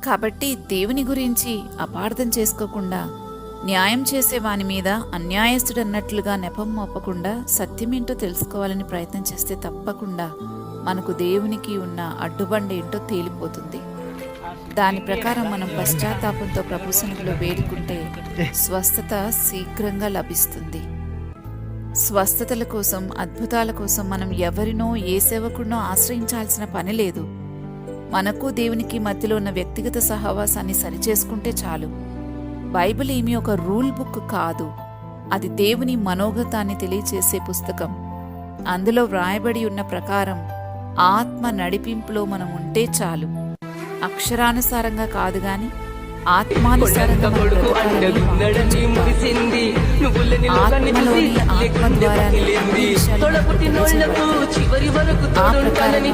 కాబట్టి దేవుని గురించి అపార్థం చేసుకోకుండా, న్యాయం చేసే వాని మీద అన్యాయస్తుడన్నట్లుగా నెపం మోపకుండా సత్యమేంటో తెలుసుకోవాలని ప్రయత్నం చేస్తే తప్పకుండా మనకు దేవునికి ఉన్న అడ్డుబండ ఏంటో తేలిపోతుంది. దాని ప్రకారం మనం పశ్చాత్తాపంతో ప్రభు సన్నిధిలో వేడుకుంటే స్వస్థత శీఘ్రంగా లభిస్తుంది. స్వస్థతల కోసం, అద్భుతాల కోసం మనం ఎవరినో, ఏ సేవకుడినో ఆశ్రయించాల్సిన పని లేదు. మనకు దేవునికి మధ్యలో ఉన్న వ్యక్తిగత సహవాసాన్ని సరిచేసుకుంటే చాలు. బైబిల్ ఏమీ ఒక రూల్ బుక్ కాదు. అది దేవుని మనోగతాన్ని తెలియచేసే పుస్తకం. అందులో వ్రాయబడి ఉన్న ప్రకారం ఆత్మ నడిపింపులో మనం ఉంటే చాలు. అక్షరానుసారంగా కాదు గాని ఆత్మానుసారంగా ఆత్మలోని ఆత్మ ద్వారా ఆ ప్రకారం